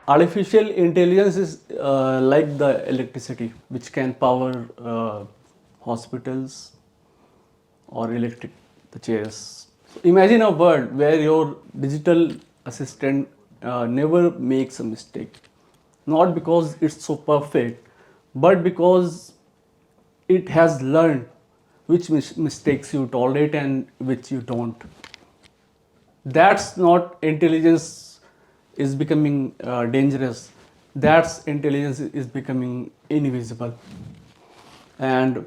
Artificial intelligence is like the electricity which can power hospitals or electric the chairs. So imagine a world where your digital assistant never makes a mistake, not because it's so perfect, but because it has learned which mistakes you tolerate and which you don't. That's not intelligence is becoming dangerous. That's intelligence is becoming invisible. And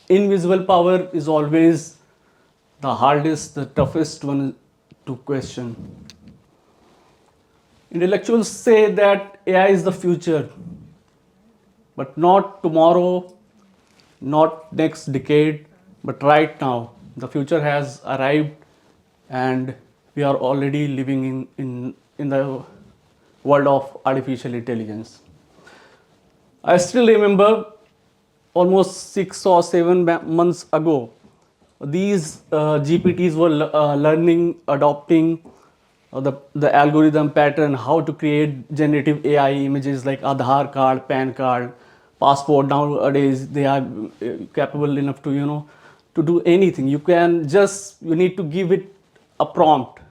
invisible power is always the hardest, the toughest one to question. Intellectuals say that AI is the future, but not tomorrow, not next decade, but right now. The future has arrived and we are already living in the world of artificial intelligence. I still remember almost 6 or 7 months ago, these GPTs were learning, adopting the algorithm pattern, how to create generative AI images like Aadhaar card, PAN card, passport. Nowadays, they are capable enough to, to do anything. You need to give it a prompt.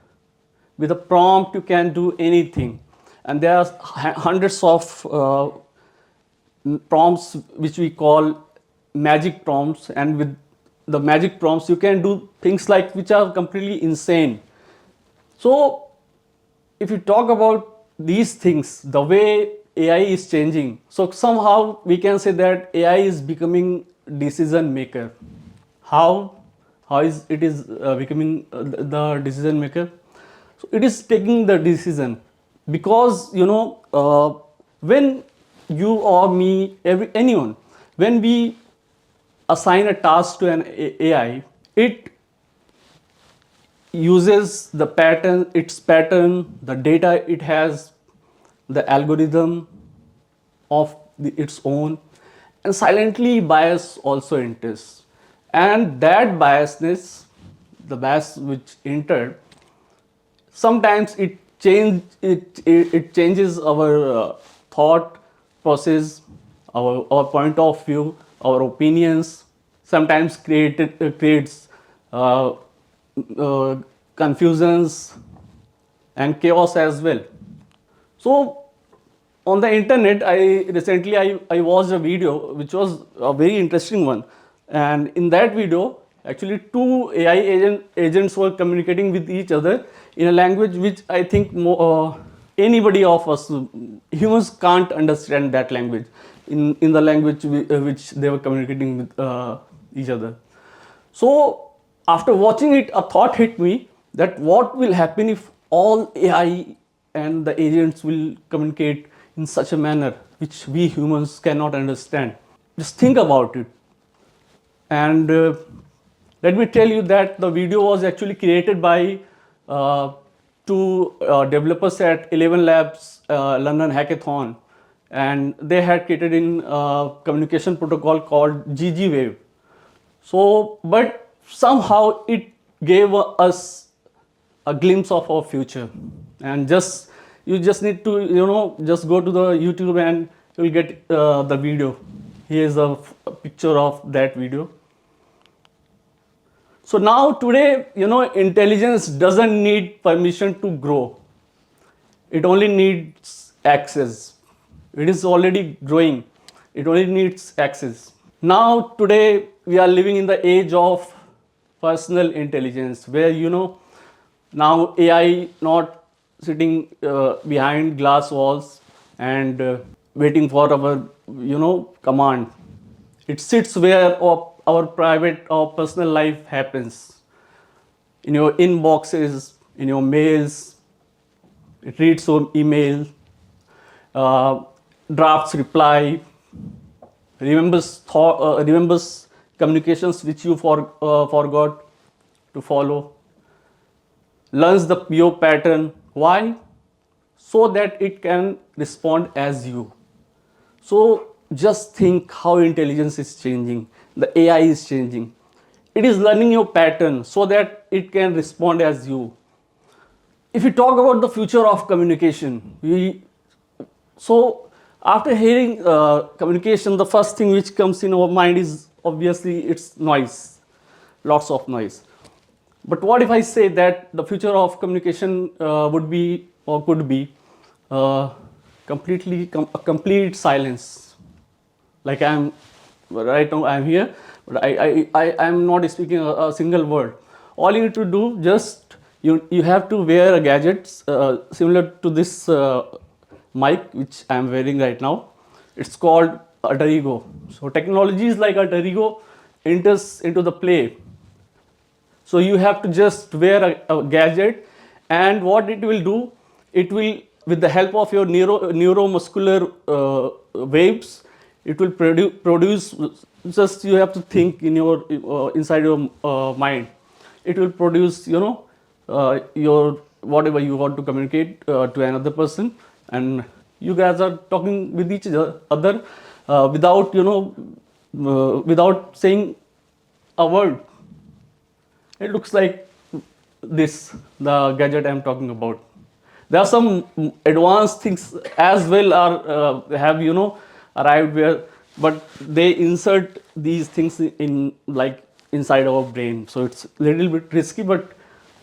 With a prompt, you can do anything. And there are hundreds of prompts which we call magic prompts, and with the magic prompts you can do things like which are completely insane. So if you talk about these things, the way AI is changing, so somehow we can say that AI is becoming decision maker. How is it is becoming the decision maker? So it is taking the decision because when you or me, anyone, when we assign a task to an AI, it uses its pattern, the data it has, the algorithm of its own, and silently bias also enters. And that biasness, the bias which entered, sometimes it changes our thought process, our point of view, our opinions. Sometimes creates confusions and chaos as well. So on the internet, I watched a video which was a very interesting one, and in that video actually two AI agents were communicating with each other in a language which I think anybody of us humans can't understand that language, in the language which they were communicating with each other. So after watching it, a thought hit me that what will happen if all AI and the agents will communicate in such a manner which we humans cannot understand. Just think about it. And let me tell you that the video was actually created by two developers at 11 Labs London Hackathon, and they had created in communication protocol called GG-Wave. So, but somehow it gave us a glimpse of our future. And you just need to just go to the YouTube and you will get the video. Here's a picture of that video. So now today, intelligence doesn't need permission to grow. It only needs access. It is already growing. It only needs access. Now today we are living in the age of personal intelligence, where now AI not sitting behind glass walls and waiting for our command. It sits where our private or personal life happens, in your inboxes, in your mails. It reads your email, drafts reply, remembers communications which you forgot to follow, learns the PO pattern. Why? So that it can respond as you. So just think how intelligence is changing. The AI is changing. It is learning your pattern so that it can respond as you. If we talk about the future of communication, we So after hearing communication, the first thing which comes in our mind is obviously it's noise, lots of noise. But what if I say that the future of communication would be or could be uh, a complete silence? Like I'm right now, I'm here, but I am not speaking a single word. All you need to do, just you have to wear a gadget similar to this mic which I am wearing right now. It's called alter ego. So technologies like alter ego enters into the play. So you have to just wear a gadget, and what it will do, it will, with the help of your neuromuscular waves, it will produce. Just you have to think in your inside your mind. It will produce, your whatever you want to communicate to another person, and you guys are talking with each other without without saying a word. It looks like this, the gadget I'm talking about. There are some advanced things as well are have arrived where, but they insert these things in like inside our brain. So it's a little bit risky, but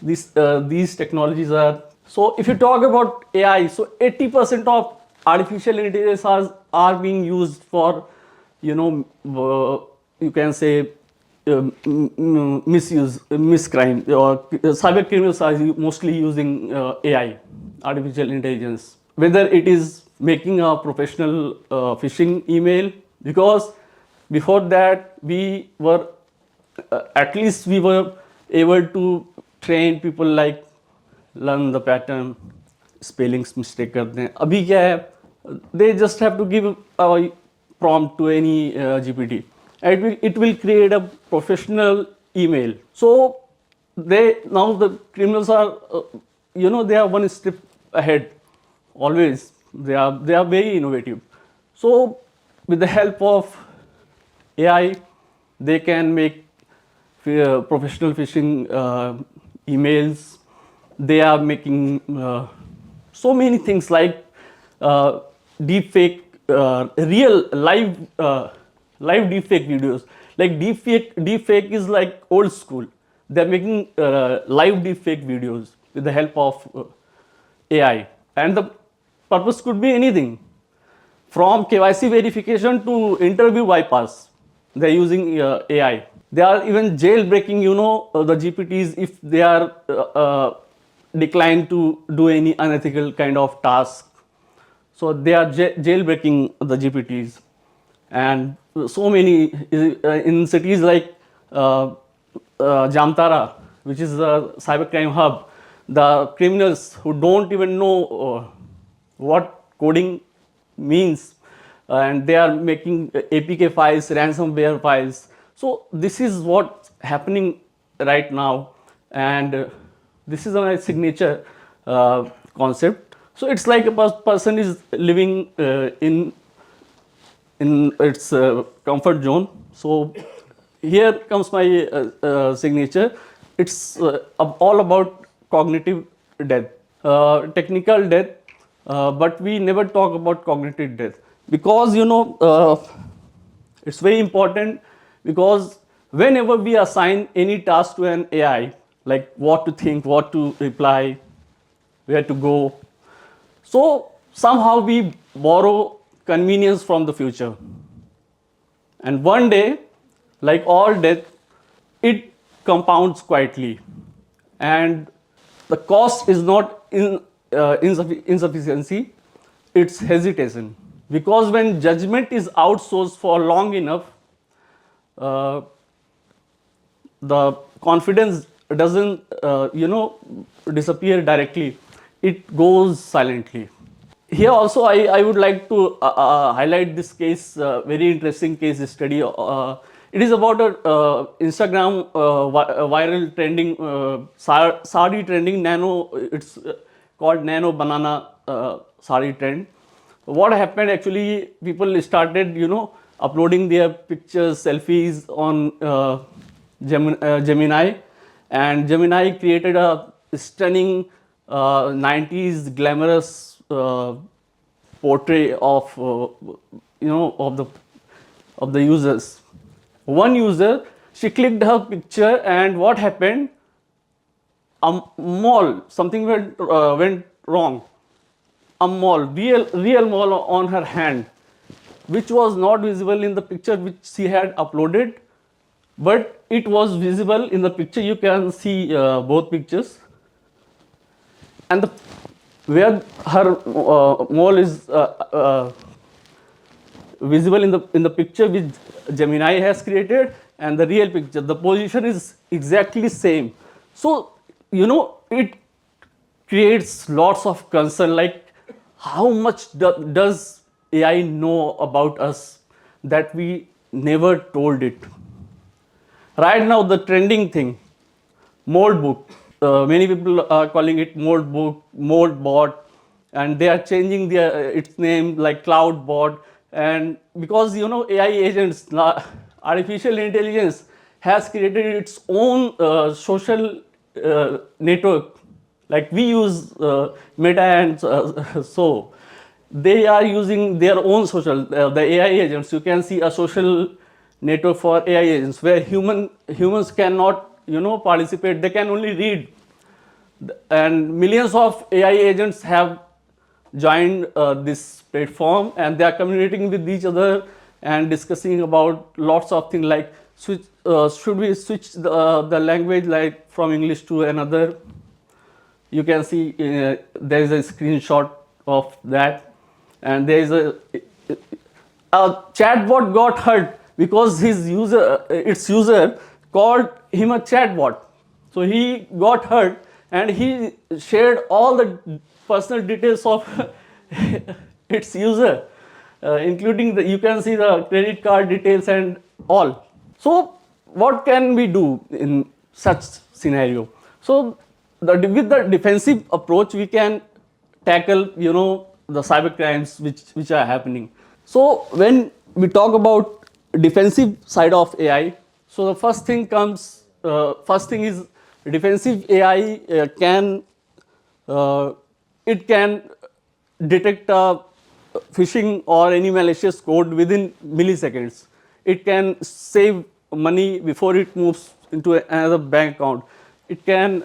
these technologies are. So if you talk about AI, so 80% of artificial intelligence are being used for, you can say misuse, miscrime, or cyber criminals are mostly using AI, artificial intelligence. Whether it is making a professional phishing email, because before that we were, at least we were able to train people like learn the pattern, spellings mistake करते हैं. अभी क्या है, they just have to give a prompt to any GPT. It will create a professional email. So now the criminals are, they are one step ahead. Always they are very innovative. So with the help of AI, they can make professional phishing emails. They are making so many things like deepfake, real live deepfake videos. Like deepfake is like old school. They're making live deepfake videos with the help of AI, and the purpose could be anything from KYC verification to interview bypass. They're using AI. They are even jailbreaking, the GPTs if they are declined to do any unethical kind of task. So they are jailbreaking the GPTs, and so many in cities like Jamtara, which is a cybercrime hub. The criminals who don't even know what coding means, and they are making APK files, ransomware files. So this is what's happening right now, and this is my signature concept. So it's like a person is living in its comfort zone. So here comes my signature. It's all about cognitive death, technical death, but we never talk about cognitive death, because it's very important, because whenever we assign any task to an AI, like what to think, what to reply, where to go, so somehow we borrow convenience from the future. And one day, like all death, it compounds quietly. And the cost is not insufficiency, it's hesitation. Because when judgment is outsourced for long enough, the confidence doesn't, disappear directly. It goes silently. Here also, I would like to highlight this case, very interesting case study. It is about a Instagram viral trending, sari trending nano. It's called nano banana sari trend. What happened actually? People started, uploading their pictures, selfies on Gemini, and Gemini created a stunning 90s glamorous portray of of the users. One user, she clicked her picture, and what happened? A mole, something went wrong. A mole, real mole on her hand, which was not visible in the picture which she had uploaded, but it was visible in the picture. You can see both pictures, and where her mole is visible in the picture which Gemini has created, and the real picture, the position is exactly same. So it creates lots of concern, like how much does AI know about us that we never told it. Right now, the trending thing, mode book. Many people are calling it mode book, mode bot, and they are changing its name like cloud bot. And because AI agents, artificial intelligence has created its own social network. Like we use Meta, and so they are using their own social, the AI agents. You can see a social network for AI agents where humans cannot participate. They can only read, and millions of AI agents have joined this platform, and they are communicating with each other and discussing about lots of things like should we switch the language, like from English to another. You can see there is a screenshot of that, and there is a chatbot got hurt because its user called him a chatbot. So he got hurt, and he shared all the personal details of its user, including you can see the credit card details and all. So what can we do in such scenario? So with the defensive approach, we can tackle the cyber crimes which are happening. So when we talk about defensive side of AI, so the first thing is defensive AI it can detect phishing or any malicious code within milliseconds. It can save money before it moves into another bank account. It can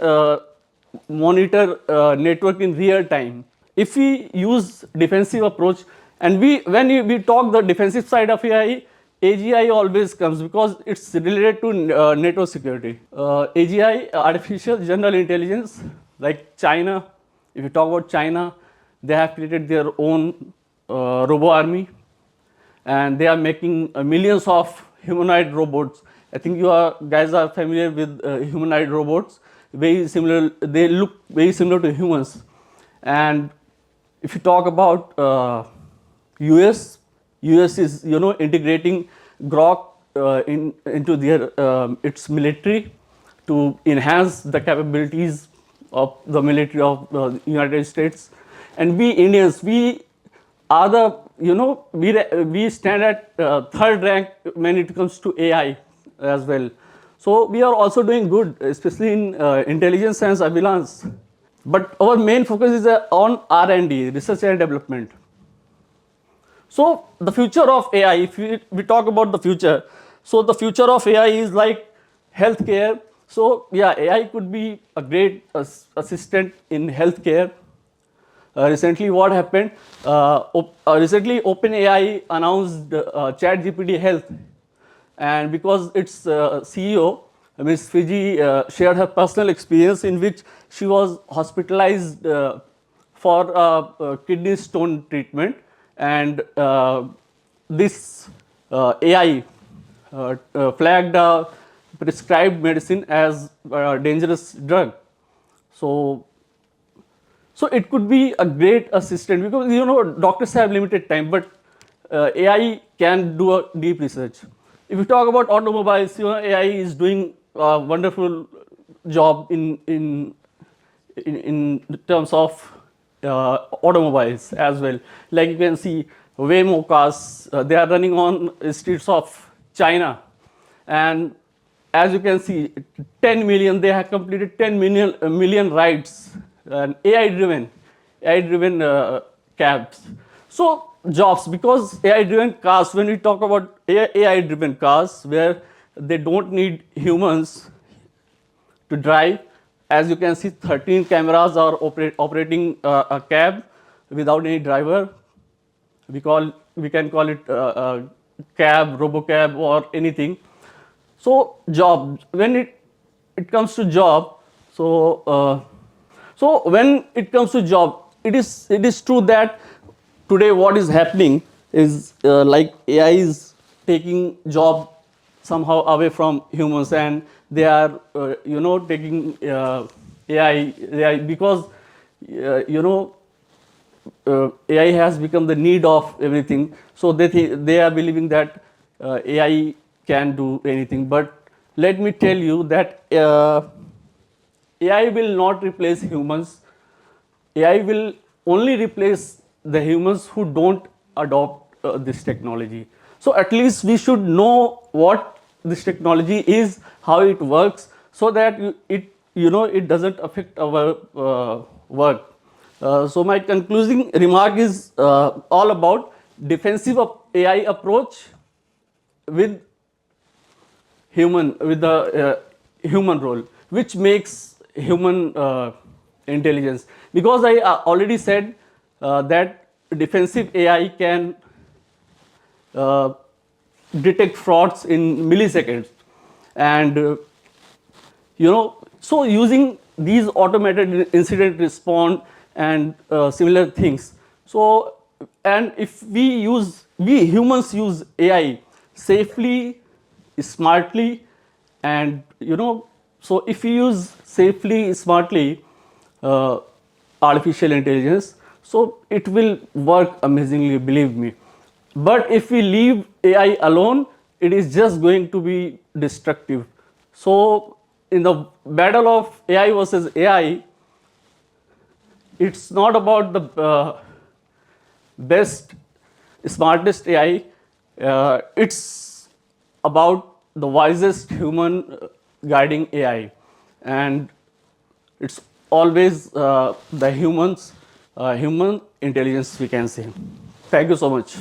monitor network in real time. If we use defensive approach, and when we talk the defensive side of AI, AGI always comes because it's related to network security. AGI, artificial general intelligence, like China. If you talk about China, they have created their own robo army, and they are making millions of humanoid robots. I think guys are familiar with humanoid robots. Very similar. They look very similar to humans. And if you talk about US is integrating Grok into its military to enhance the capabilities of the military of the United States. And we Indians, we are we stand at third rank when it comes to AI as well. So we are also doing good, especially in intelligence and surveillance. But our main focus is on R&D, research and development. So the future of AI, if we talk about the future, so the future of AI is like healthcare. So yeah, AI could be a great assistant in healthcare. Recently, what happened? Recently, OpenAI announced ChatGPT Health, and because its CEO, Ms. Fiji, shared her personal experience in which she was hospitalized for kidney stone treatment, and this AI flagged prescribed medicine as a dangerous drug. So it could be a great assistant because doctors have limited time, but AI can do a deep research. If you talk about automobiles, AI is doing a wonderful job in terms of automobiles as well. Like you can see Waymo cars, they are running on streets of China, and as you can see, 10 million, they have completed 10 million rides, and AI driven cabs. So jobs, because AI-driven cars, when we talk about AI-driven cars, where they don't need humans to drive, as you can see, 13 cameras are operating a cab without any driver. We can call it cab, robocab, or anything. So job, when it comes to job, so when it comes to job, it is true that today what is happening is like AI is taking job somehow away from humans, and they are taking AI because AI has become the need of everything. So they are believing that AI can do anything. But let me tell you that AI will not replace humans. AI will only replace the humans who don't adopt this technology. So at least we should know what this technology is, how it works, so that it doesn't affect our work. So my concluding remark is all about defensive AI approach with the human role, which makes human intelligence. Because I already said that defensive AI can detect frauds in milliseconds, and so using these automated incident response and similar things. So, and if we humans use AI safely, smartly, and so if we use safely, smartly artificial intelligence, so it will work amazingly, believe me. But if we leave AI alone, it is just going to be destructive. So in the battle of AI versus AI, it's not about the best, smartest AI. It's about the wisest human guiding AI, and it's always the human intelligence, we can say. Thank you so much.